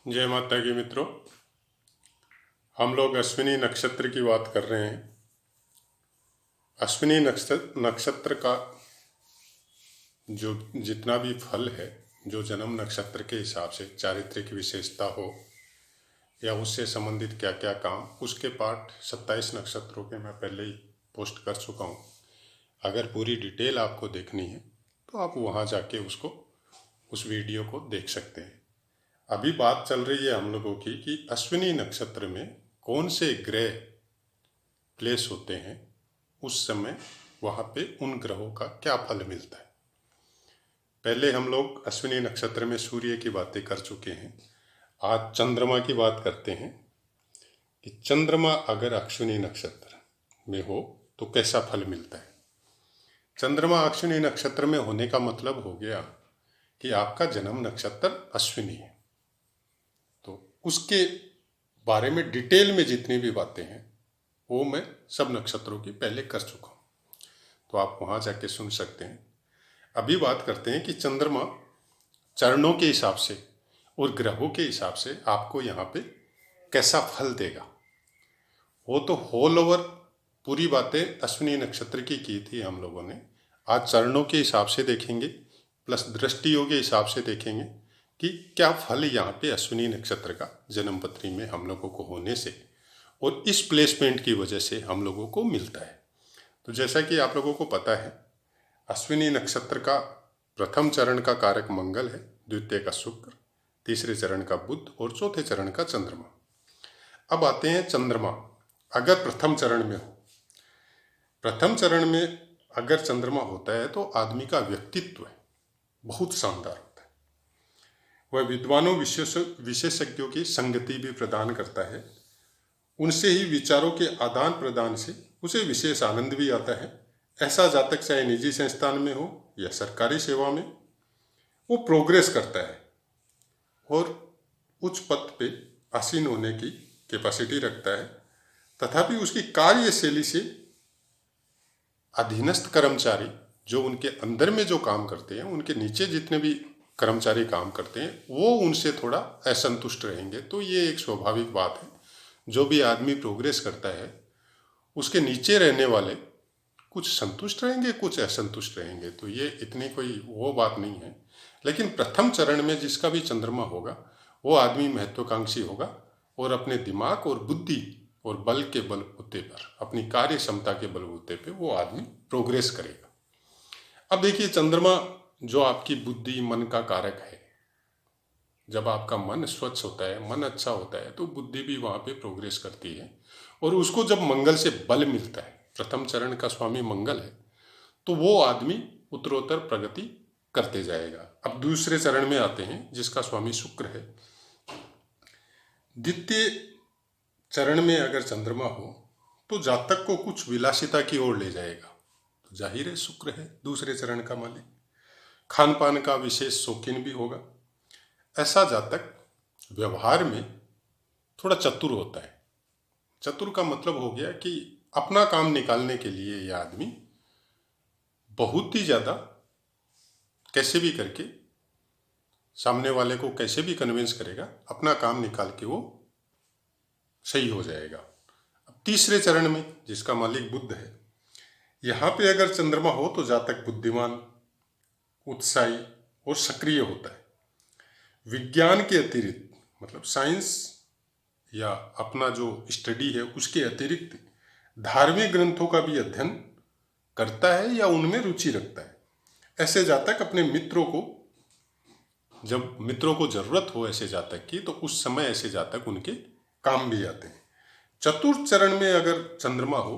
जय माता की मित्रों, हम लोग अश्विनी नक्षत्र की बात कर रहे हैं। अश्विनी नक्षत्र का जो जितना भी फल है, जो जन्म नक्षत्र के हिसाब से चारित्रिक विशेषता हो या उससे संबंधित क्या क्या काम, उसके पाठ 27 नक्षत्रों के मैं पहले ही पोस्ट कर चुका हूँ। अगर पूरी डिटेल आपको देखनी है तो आप वहाँ जाके उस वीडियो को देख सकते हैं। अभी बात चल रही है हम लोगों की कि अश्विनी नक्षत्र में कौन से ग्रह प्लेस होते हैं, उस समय वहाँ पे उन ग्रहों का क्या फल मिलता है। पहले हम लोग अश्विनी नक्षत्र में सूर्य की बातें कर चुके हैं। आज चंद्रमा की बात करते हैं कि चंद्रमा अगर अश्विनी नक्षत्र में हो तो कैसा फल मिलता है। चंद्रमा अश्विनी नक्षत्र में होने का मतलब हो गया कि आपका जन्म नक्षत्र अश्विनी है, तो उसके बारे में डिटेल में जितनी भी बातें हैं वो मैं सब नक्षत्रों की पहले कर चुका हूँ, तो आप वहाँ जाके सुन सकते हैं। अभी बात करते हैं कि चंद्रमा चरणों के हिसाब से और ग्रहों के हिसाब से आपको यहाँ पे कैसा फल देगा। वो तो होल ओवर पूरी बातें अश्विनी नक्षत्र की थी हम लोगों ने। आज चरणों के हिसाब से देखेंगे प्लस दृष्टियों के हिसाब से देखेंगे कि क्या फल यहाँ पे अश्विनी नक्षत्र का जन्म पत्री में हम लोगों को होने से और इस प्लेसमेंट की वजह से हम लोगों को मिलता है। तो जैसा कि आप लोगों को पता है, अश्विनी नक्षत्र का प्रथम चरण का कारक मंगल है, द्वितीय का शुक्र, तीसरे चरण का बुध और चौथे चरण का चंद्रमा। अब आते हैं चंद्रमा अगर प्रथम चरण में हो। प्रथम चरण में अगर चंद्रमा होता है तो आदमी का व्यक्तित्व बहुत शानदार होता है। वह विद्वानों विशेषज्ञों की संगति भी प्रदान करता है। उनसे ही विचारों के आदान प्रदान से उसे विशेष आनंद भी आता है। ऐसा जातक चाहे निजी संस्थान में हो या सरकारी सेवा में, वो प्रोग्रेस करता है और उच्च पद पे आसीन होने की कैपेसिटी रखता है। तथापि उसकी कार्यशैली से अधीनस्थ कर्मचारी जो उनके अंदर में जो काम करते हैं, उनके नीचे जितने भी कर्मचारी काम करते हैं, वो उनसे थोड़ा असंतुष्ट रहेंगे। तो ये एक स्वाभाविक बात है। जो भी आदमी प्रोग्रेस करता है उसके नीचे रहने वाले कुछ संतुष्ट रहेंगे, कुछ असंतुष्ट रहेंगे। तो ये इतनी कोई वो बात नहीं है। लेकिन प्रथम चरण में जिसका भी चंद्रमा होगा वो आदमी महत्वाकांक्षी होगा और अपने दिमाग और बुद्धि और बल के बलबूते पर, अपनी कार्य क्षमता के बलबूते पे वो आदमी प्रोग्रेस करेगा। अब देखिए, चंद्रमा जो आपकी बुद्धि मन का कारक है, जब आपका मन स्वच्छ होता है, मन अच्छा होता है, तो बुद्धि भी वहाँ पे प्रोग्रेस करती है। और उसको जब मंगल से बल मिलता है, प्रथम चरण का स्वामी मंगल है, तो वो आदमी उत्तरोत्तर प्रगति करते जाएगा। अब दूसरे चरण में आते हैं जिसका स्वामी शुक्र है। द्वितीय चरण में अगर चंद्रमा हो तो जातक को कुछ विलासिता की ओर ले जाएगा। तो जाहिर है शुक्र है दूसरे चरण का मालिक, खान पान का विशेष शौकीन भी होगा। ऐसा जातक व्यवहार में थोड़ा चतुर होता है। चतुर का मतलब हो गया कि अपना काम निकालने के लिए यह आदमी बहुत ही ज़्यादा कैसे भी करके सामने वाले को कैसे भी कन्विंस करेगा, अपना काम निकाल के वो सही हो जाएगा। अब तीसरे चरण में जिसका मालिक बुध है, यहाँ पे अगर चंद्रमा हो तो जातक बुद्धिमान, उत्साही और सक्रिय होता है। विज्ञान के अतिरिक्त, मतलब साइंस या अपना जो स्टडी है उसके अतिरिक्त धार्मिक ग्रंथों का भी अध्ययन करता है या उनमें रुचि रखता है। ऐसे जातक अपने मित्रों को, जब मित्रों को जरूरत हो ऐसे जातक की, तो उस समय ऐसे जातक उनके काम भी आते हैं। चतुर्थ चरण में अगर चंद्रमा हो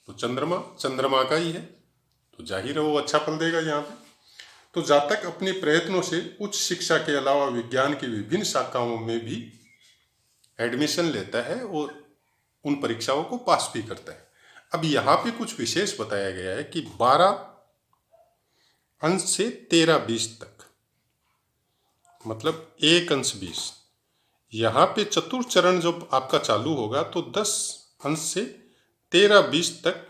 तो चंद्रमा का ही है, तो जाहिर है वो अच्छा फल देगा यहाँ पे। तो जातक अपने प्रयत्नों से उच्च शिक्षा के अलावा विज्ञान की विभिन्न शाखाओं में भी एडमिशन लेता है और उन परीक्षाओं को पास भी करता है। अब यहाँ पे कुछ विशेष बताया गया है कि 12 अंश से 13-20 तक, मतलब 1 अंश 20। यहाँ पे चतुर्थ चरण जब आपका चालू होगा तो 10 अंश से 13-20 तक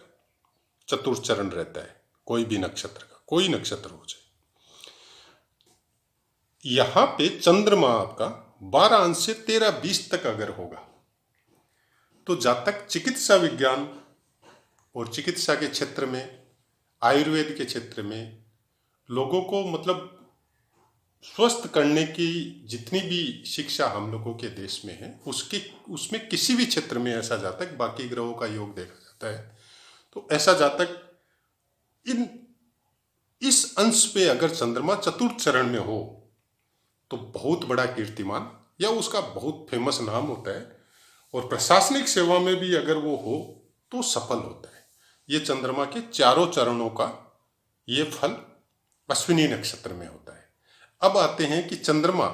चतुर्थ चरण रहता है, कोई भी नक्षत्र का, कोई नक्षत्र हो जाए। यहाँ पे चंद्रमा आपका 12 अंश से 13-20 तक अगर होगा तो जब तक चिकित्सा विज्ञान और चिकित्सा के क्षेत्र में, आयुर्वेद के क्षेत्र में लोगों को मतलब स्वस्थ करने की जितनी भी शिक्षा हम लोगों के देश में है, उसमें किसी भी क्षेत्र में ऐसा जातक, बाकी ग्रहों का योग देखा जाता है तो ऐसा जातक इस अंश पे अगर चंद्रमा चतुर्थ चरण में हो तो बहुत बड़ा कीर्तिमान या उसका बहुत फेमस नाम होता है, और प्रशासनिक सेवा में भी अगर वो हो तो सफल होता है। ये चंद्रमा के चारों चरणों का ये फल अश्विनी नक्षत्र में होता है। अब आते हैं कि चंद्रमा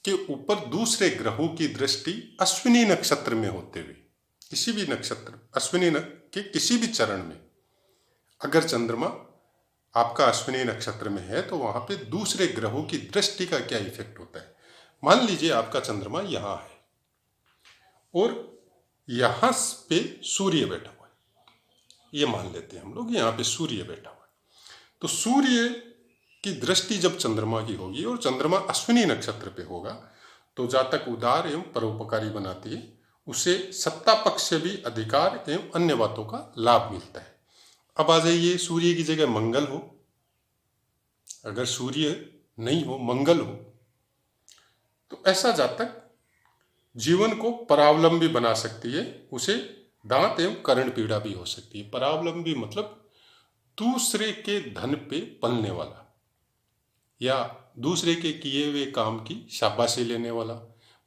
के ऊपर दूसरे ग्रहों की दृष्टि अश्विनी नक्षत्र में होते हुए, किसी भी नक्षत्र अश्विनी के किसी भी चरण में अगर चंद्रमा आपका अश्विनी नक्षत्र में है तो वहां पे दूसरे ग्रहों की दृष्टि का क्या इफेक्ट होता है। मान लीजिए आपका चंद्रमा यहां है और यहां पे सूर्य बैठा हुआ है, ये मान लेते हैं हम लोग, यहां पे सूर्य बैठा हुआ है। तो सूर्य की दृष्टि जब चंद्रमा की होगी और चंद्रमा अश्विनी नक्षत्र पे होगा तो जातक उदार एवं परोपकारी बनाती है, उसे सत्ता पक्ष से भी अधिकार एवं अन्य बातों का लाभ मिलता है। अब आ जाइए, सूर्य की जगह मंगल हो, अगर सूर्य नहीं हो मंगल हो तो ऐसा जातक जीवन को परावलंबी बना सकती है, उसे दांत एवं कर्ण पीड़ा भी हो सकती है। परावलंबी मतलब दूसरे के धन पे पलने वाला या दूसरे के किए हुए काम की शाबाशी लेने वाला,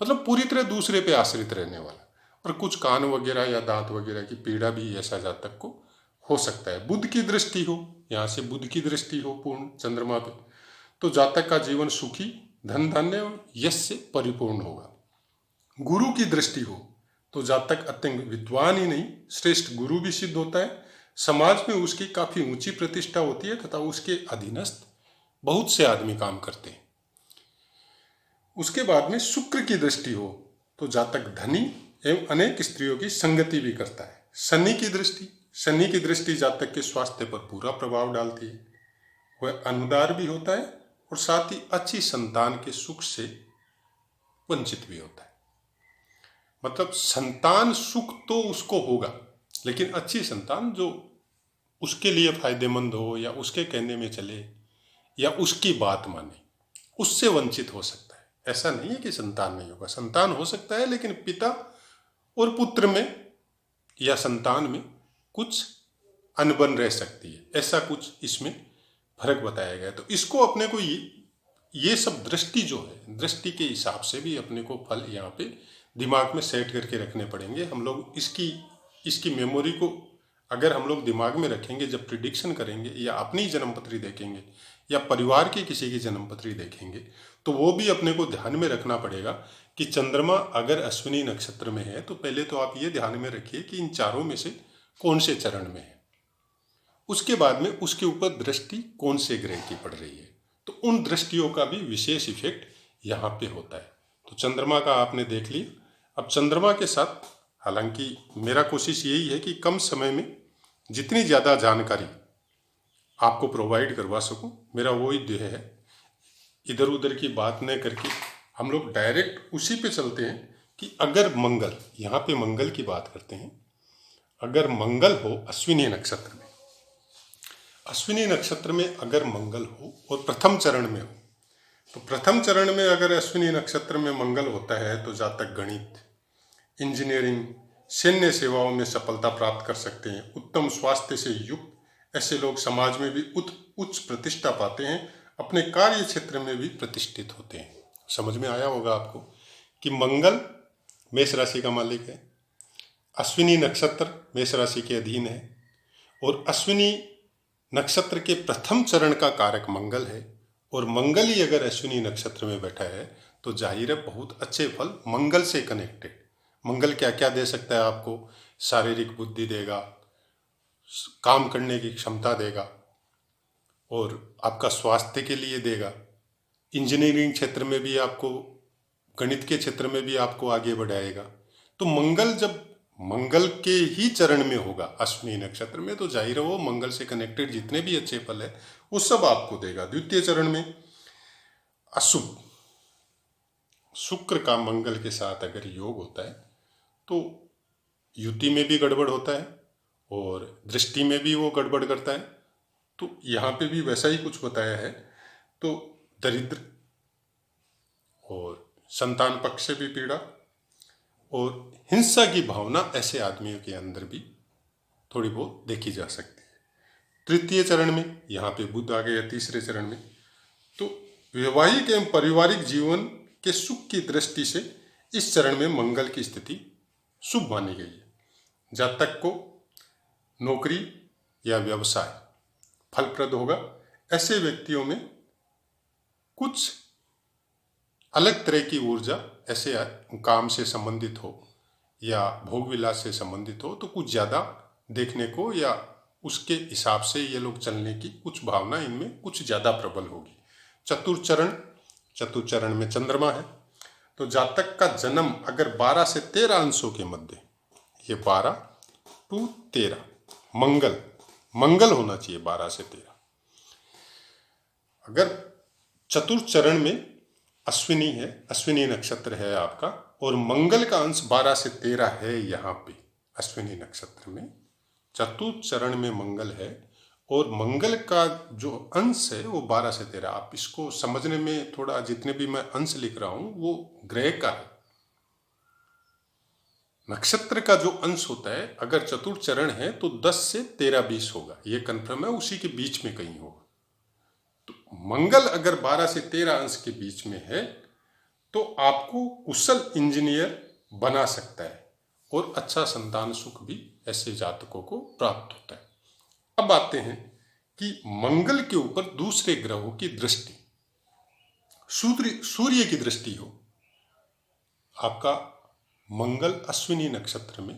मतलब पूरी तरह दूसरे पे आश्रित रहने वाला। और कुछ कान वगैरह या दांत वगैरह की पीड़ा भी ऐसा जातक को हो सकता है। बुध की दृष्टि हो, यहाँ से बुध की दृष्टि हो पूर्ण चंद्रमा पे तो जातक का जीवन सुखी, धन धान्य और यश से परिपूर्ण होगा। गुरु की दृष्टि हो तो जातक अत्यंत विद्वान ही नहीं श्रेष्ठ गुरु भी सिद्ध होता है, समाज में उसकी काफी ऊंची प्रतिष्ठा होती है तथा उसके अधीनस्थ बहुत से आदमी काम करते हैं। उसके बाद में शुक्र की दृष्टि हो तो जातक धनी एवं अनेक स्त्रियों की संगति भी करता है। शनि की दृष्टि जातक के स्वास्थ्य पर पूरा प्रभाव डालती है, वह अनुदार भी होता है और साथ ही अच्छी संतान के सुख से वंचित भी होता है। मतलब संतान सुख तो उसको होगा लेकिन अच्छी संतान जो उसके लिए फायदेमंद हो या उसके कहने में चले या उसकी बात माने, उससे वंचित हो सकता है। ऐसा नहीं है कि संतान नहीं होगा, संतान हो सकता है लेकिन पिता और पुत्र में या संतान में कुछ अनबन रह सकती है, ऐसा कुछ इसमें फर्क बताया गया है। तो इसको अपने को ये सब दृष्टि जो है, दृष्टि के हिसाब से भी अपने को फल यहाँ पे दिमाग में सेट करके रखने पड़ेंगे। हम लोग इसकी मेमोरी को अगर हम लोग दिमाग में रखेंगे, जब प्रिडिक्शन करेंगे या अपनी जन्मपत्री देखेंगे या परिवार की किसी की जन्मपत्री देखेंगे तो वो भी अपने को ध्यान में रखना पड़ेगा कि चंद्रमा अगर अश्विनी नक्षत्र में है तो पहले तो आप ये ध्यान में रखिए कि इन चारों में से कौन से चरण में है, उसके बाद में उसके ऊपर दृष्टि कौन से ग्रह की पड़ रही है, तो उन दृष्टियों का भी विशेष इफेक्ट यहाँ पे होता है। तो चंद्रमा का आपने देख लिया। अब चंद्रमा के साथ हालांकि मेरा कोशिश यही है कि कम समय में जितनी ज़्यादा जानकारी आपको प्रोवाइड करवा सकूं, मेरा वही ध्येय है। इधर उधर की बात न करके हम लोग डायरेक्ट उसी पे चलते हैं कि अगर मंगल, यहाँ पे मंगल की बात करते हैं, अगर मंगल हो अश्विनी नक्षत्र में, अश्विनी नक्षत्र में अगर मंगल हो और प्रथम चरण में हो तो प्रथम चरण में अगर अश्विनी नक्षत्र में मंगल होता है तो जातक गणित, इंजीनियरिंग, सैन्य सेवाओं में सफलता प्राप्त कर सकते हैं। उत्तम स्वास्थ्य से युक्त ऐसे लोग समाज में भी उच्च प्रतिष्ठा पाते हैं, अपने कार्य क्षेत्र में भी प्रतिष्ठित होते हैं। समझ में आया होगा आपको कि मंगल मेष राशि का मालिक है, अश्विनी नक्षत्र मेष राशि के अधीन है और अश्विनी नक्षत्र के प्रथम चरण का कारक मंगल है और मंगल ही अगर अश्विनी नक्षत्र में बैठा है तो जाहिर है बहुत अच्छे फल मंगल से कनेक्टेड। मंगल क्या क्या दे सकता है आपको? शारीरिक बुद्धि देगा, काम करने की क्षमता देगा और आपका स्वास्थ्य के लिए देगा। इंजीनियरिंग क्षेत्र में भी आपको, गणित के क्षेत्र में भी आपको आगे बढ़ाएगा। तो मंगल जब मंगल के ही चरण में होगा अश्विनी नक्षत्र में तो जाहिर है वो मंगल से कनेक्टेड जितने भी अच्छे फल है वो सब आपको देगा। द्वितीय चरण में अशुभ, शुक्र का मंगल के साथ अगर योग होता है तो युति में भी गड़बड़ होता है और दृष्टि में भी वो गड़बड़ करता है। तो यहाँ पे भी वैसा ही कुछ बताया है। तो दरिद्र और संतान पक्ष से भी पीड़ा और हिंसा की भावना ऐसे आदमियों के अंदर भी थोड़ी बहुत देखी जा सकती है। तृतीय चरण में यहाँ पे बुध आ गया, तीसरे चरण में। तो वैवाहिक एवं पारिवारिक जीवन के सुख की दृष्टि से इस चरण में मंगल की स्थिति शुभ मानी गई है। जातक को नौकरी या व्यवसाय फलप्रद होगा। ऐसे व्यक्तियों में कुछ अलग तरह की ऊर्जा, ऐसे काम से संबंधित हो या भोग विलास से संबंधित हो तो कुछ ज़्यादा देखने को या उसके हिसाब से ये लोग चलने की कुछ भावना इनमें कुछ ज़्यादा प्रबल होगी। चतुर्थ चरण में चंद्रमा है। तो जातक का जन्म अगर 12 से 13 अंशों के मध्य, ये 12 to 13 मंगल होना चाहिए 12 से 13। अगर चतुर्थ चरण में अश्विनी है, अश्विनी नक्षत्र है आपका और मंगल का अंश 12 से 13 है यहाँ पे अश्विनी नक्षत्र में, चतुर्थ चरण में मंगल है और मंगल का जो अंश है वो 12 से 13। आप इसको समझने में थोड़ा, जितने भी मैं अंश लिख रहा हूं वो ग्रह का है। नक्षत्र का जो अंश होता है अगर चतुर्थ चरण है तो 10 से 13-20 होगा, ये कंफर्म है, उसी के बीच में कहीं होगा। तो मंगल अगर 12 से 13 अंश के बीच में है तो आपको कुशल इंजीनियर बना सकता है और अच्छा संतान सुख भी ऐसे जातकों को प्राप्त होता है। अब आते हैं कि मंगल के ऊपर दूसरे ग्रहों की दृष्टि, सूर्य की दृष्टि हो। आपका मंगल अश्विनी नक्षत्र में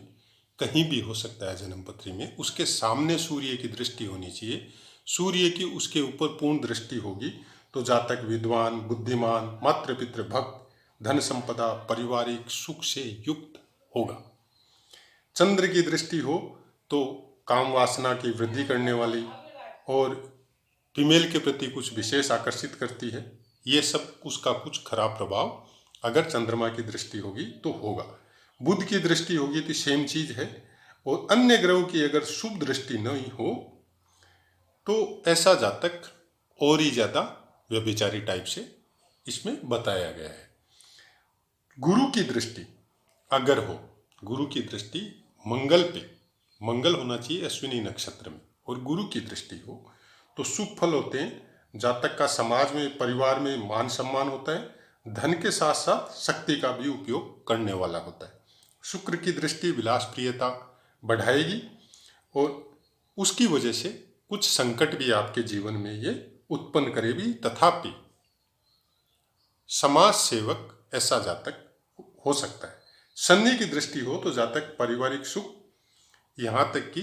कहीं भी हो सकता है जन्म पत्री में, उसके सामने सूर्य की दृष्टि होनी चाहिए। सूर्य की उसके ऊपर पूर्ण दृष्टि होगी तो जातक विद्वान, बुद्धिमान, मातृ पितृ भक्त, धन संपदा, पारिवारिक सुख से युक्त होगा। चंद्र की दृष्टि हो तो काम वासना की वृद्धि करने वाली और फीमेल के प्रति कुछ विशेष आकर्षित करती है। ये सब उसका कुछ खराब प्रभाव अगर चंद्रमा की दृष्टि होगी तो होगा। बुध की दृष्टि होगी तो सेम चीज है। और अन्य ग्रहों की अगर शुभ दृष्टि नहीं हो तो ऐसा जातक और ही ज्यादा व्यभिचारी टाइप से इसमें बताया गया है। गुरु की दृष्टि अगर हो, गुरु की दृष्टि मंगल पे, मंगल होना चाहिए अश्विनी नक्षत्र में, और गुरु की दृष्टि हो तो शुभ फल होते हैं। जातक का समाज में, परिवार में मान सम्मान होता है, धन के साथ साथ शक्ति का भी उपयोग करने वाला होता है। शुक्र की दृष्टि विलास प्रियता बढ़ाएगी और उसकी वजह से कुछ संकट भी आपके जीवन में ये उत्पन्न करेगी। तथापि समाज सेवक ऐसा जातक हो सकता है। शनि की दृष्टि हो तो जातक पारिवारिक सुख, यहाँ तक कि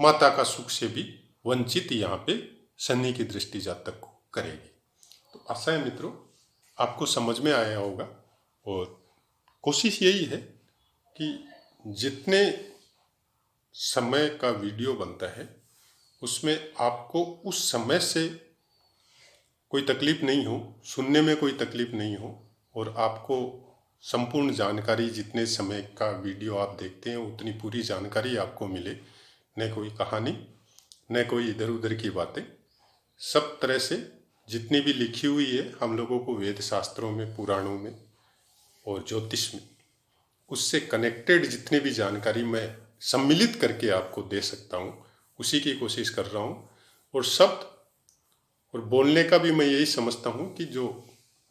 माता का सुख से भी वंचित यहाँ पे शनि की दृष्टि जातक को करेगी। तो आशा है मित्रों आपको समझ में आया होगा और कोशिश यही है कि जितने समय का वीडियो बनता है उसमें आपको उस समय से कोई तकलीफ नहीं हो, सुनने में कोई तकलीफ नहीं हो और आपको संपूर्ण जानकारी, जितने समय का वीडियो आप देखते हैं उतनी पूरी जानकारी आपको मिले। न कोई कहानी, न कोई इधर उधर की बातें, सब तरह से जितनी भी लिखी हुई है हम लोगों को वेद शास्त्रों में, पुराणों में और ज्योतिष में, उससे कनेक्टेड जितनी भी जानकारी मैं सम्मिलित करके आपको दे सकता हूँ उसी की कोशिश कर रहा हूँ। और शब्द और बोलने का भी मैं यही समझता हूँ कि जो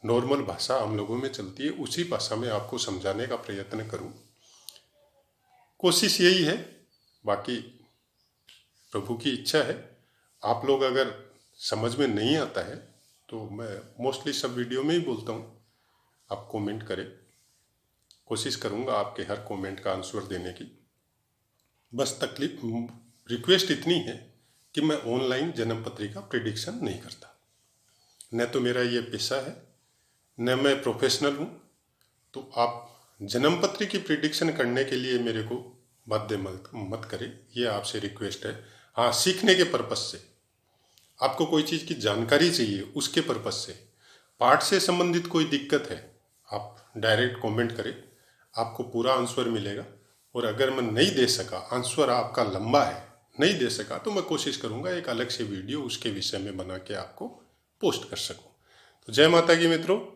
नॉर्मल भाषा हम लोगों में चलती है उसी भाषा में आपको समझाने का प्रयत्न करूँ, कोशिश यही है। बाकी प्रभु की इच्छा है। आप लोग अगर समझ में नहीं आता है तो मैं मोस्टली सब वीडियो में ही बोलता हूँ, आप कमेंट करें, कोशिश करूँगा आपके हर कमेंट का आंसर देने की। बस तकलीफ, रिक्वेस्ट इतनी है कि मैं ऑनलाइन जन्म पत्रिका प्रेडिक्शन नहीं करता। न तो मेरा ये पेशा है, न मैं प्रोफेशनल हूँ। तो आप जन्म पत्री की प्रेडिक्शन करने के लिए मेरे को बाध्य मत करें, ये आपसे रिक्वेस्ट है। हाँ, सीखने के पर्पस से, आपको कोई चीज़ की जानकारी चाहिए उसके पर्पस से, पाठ से संबंधित कोई दिक्कत है, आप डायरेक्ट कमेंट करें, आपको पूरा आंसर मिलेगा। और अगर मैं नहीं दे सका, आंसर आपका लंबा है, नहीं दे सका, तो मैं कोशिश करूँगा एक अलग से वीडियो उसके विषय में बना के आपको पोस्ट कर सकूँ। तो जय माता की मित्रों।